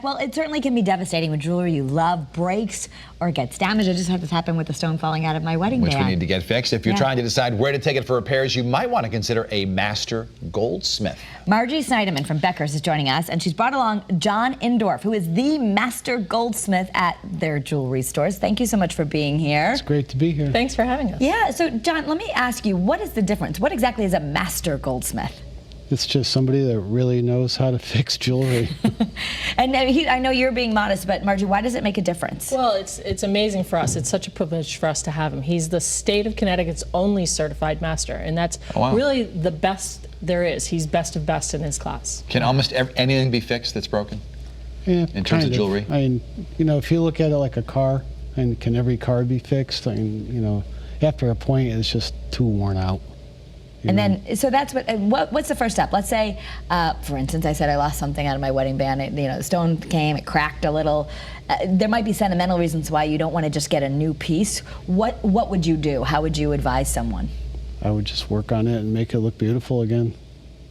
Well, it certainly can be devastating when jewelry you love breaks or gets damaged. I just had this happen with the stone falling out of my wedding band. Which we need to get fixed. If you're trying to decide where to take it for repairs, you might want to consider a Master Goldsmith. Margie Sneideman from Becker's is joining us, and she's brought along John Indorf, who is the Master Goldsmith at their jewelry stores. Thank you so much for being here. It's great to be here. Thanks for having us. Yeah, so John, let me ask you, what is the difference? What exactly is a Master Goldsmith? It's just somebody that really knows how to fix jewelry. And I know you're being modest, but Margie, why does it make a difference? Well, it's amazing for us. It's such a privilege for us to have him. He's the state of Connecticut's only certified master, and that's really the best there is. He's best of best in his class. Can almost anything be fixed that's broken? Yeah, in terms of jewelry? I mean, you know, if you look at it like a car, and can every car be fixed? I mean, you know, after a point, it's just too worn out. And then, so that's what's the first step? Let's say, for instance, I said I lost something out of my wedding band. The stone came, it cracked a little. There might be sentimental reasons why you don't want to just get a new piece. What would you do? How would you advise someone? I would just work on it and make it look beautiful again.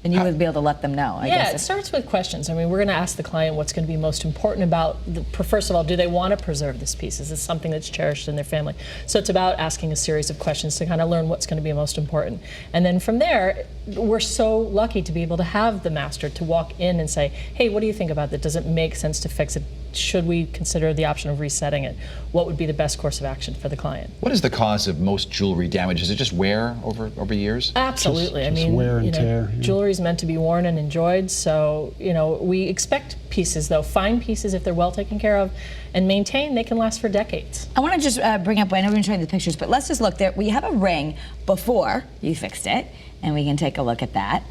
And you would be able to let them know, I guess. Yeah, it starts with questions. I mean, we're going to ask the client what's going to be most important about, first of all, do they want to preserve this piece? Is this something that's cherished in their family? So it's about asking a series of questions to kind of learn what's going to be most important. And then from there, we're so lucky to be able to have the master to walk in and say, hey, what do you think about that? Does it make sense to fix it? Should we consider the option of resetting it? What would be the best course of action for the client? What is the cause of most jewelry damage? Is it just wear over years? Absolutely. Just wear and tear. Jewelry is meant to be worn and enjoyed, so we expect pieces, though, fine pieces, if they're well taken care of and maintained, they can last for decades. I want to just bring up, I know we're going to show you the pictures, but let's just look there. We have a ring before you fixed it, and we can take a look at that.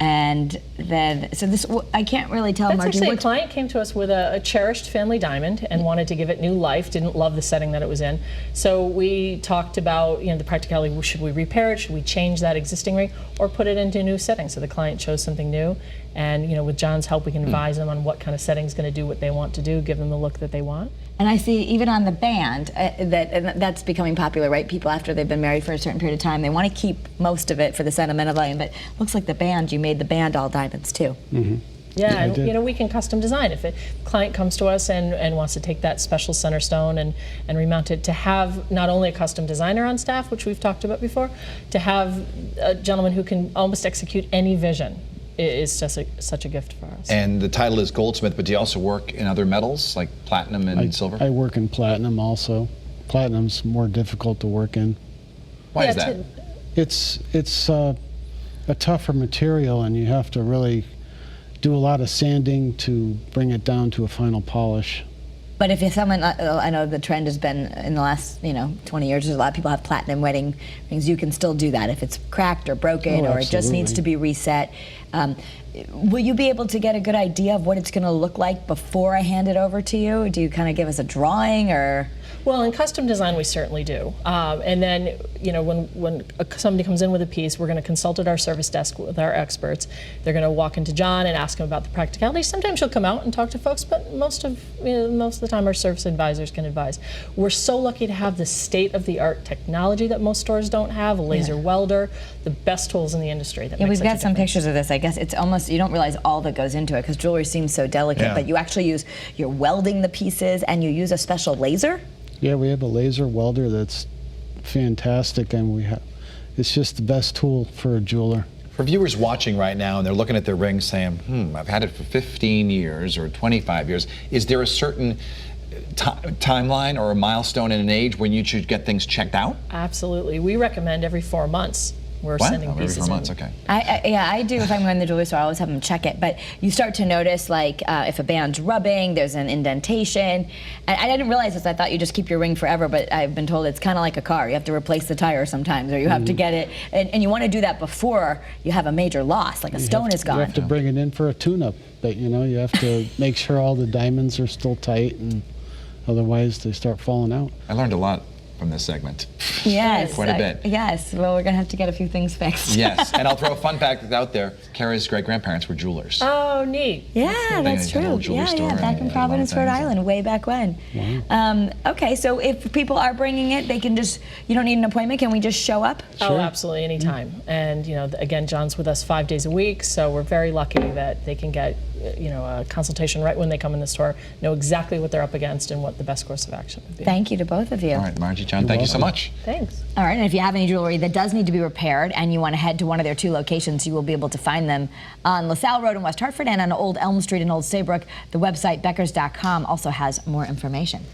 And then, so this, I can't really tell, That's Margie. Actually, a client came to us with a cherished family diamond and wanted to give it new life, didn't love the setting that it was in. So we talked about, the practicality, should we repair it, should we change that existing ring, or put it into a new setting? So the client chose something new, and with John's help, we can advise them on what kind of setting is going to do what they want to do, give them the look that they want. And I see even on the band, that's becoming popular, right? People, after they've been married for a certain period of time, they want to keep most of it for the sentimental value, but looks like the band, you made the band all diamonds too. Mm-hmm. Yeah, and we can custom design. If a client comes to us and wants to take that special center stone and remount it, to have not only a custom designer on staff, which we've talked about before, to have a gentleman who can almost execute any vision is just such a gift for us. And the title is Goldsmith, but do you also work in other metals like platinum and silver? I work in platinum also. Platinum's more difficult to work in. Why is that? It's a tougher material, and you have to really do a lot of sanding to bring it down to a final polish. But if someone, I know the trend has been in the last 20 years, there's a lot of people have platinum wedding rings. You can still do that if it's cracked or broken or it just needs to be reset. Will you be able to get a good idea of what it's going to look like before I hand it over to you? Do you kind of give us a drawing or? Well, in custom design, we certainly do. And then, when somebody comes in with a piece, we're going to consult at our service desk with our experts. They're going to walk into John and ask him about the practicality. Sometimes he'll come out and talk to folks, but most of the time, our service advisors can advise. We're so lucky to have the state-of-the-art technology that most stores don't have, a laser welder, the best tools in the industry. We've got some pictures of this. I guess it's almost, you don't realize all that goes into it because jewelry seems so delicate, but you actually you're welding the pieces and you use a special laser? Yeah, we have a laser welder that's fantastic, and it's just the best tool for a jeweler. For viewers watching right now and they're looking at their rings saying, I've had it for 15 years or 25 years, is there a certain timeline or a milestone in an age when you should get things checked out? Absolutely. We recommend every 4 months. We're sending pieces every 4 months, okay. I do. If I'm going to the jewelry store, I always have them check it. But you start to notice, like, if a band's rubbing, there's an indentation. And I didn't realize this. I thought you just keep your ring forever, but I've been told it's kind of like a car. You have to replace the tire sometimes, or you have to get it. And you want to do that before you have a major loss, like a stone is gone. You have to bring it in for a tune-up. But, you have to make sure all the diamonds are still tight, and otherwise they start falling out. I learned a lot from this segment. Yes. Quite a bit. Yes. Well, we're going to have to get a few things fixed. Yes. And I'll throw a fun fact out there. Kara's great-grandparents were jewelers. Oh, neat. Yeah, that's true. Yeah, back in Providence, Rhode Island, way back when. Wow. Okay, so if people are bringing it, they can just, you don't need an appointment, can we just show up? Sure. Oh, absolutely, anytime. And, again, John's with us 5 days a week, so we're very lucky that they can get a consultation right when they come in the store, know exactly what they're up against and what the best course of action would be. Thank you to both of you. All right, Margie, John, thank you so much. Thanks. All right, and if you have any jewelry that does need to be repaired and you want to head to one of their 2 locations, you will be able to find them on LaSalle Road in West Hartford and on Old Elm Street in Old Saybrook. The website, beckers.com, also has more information.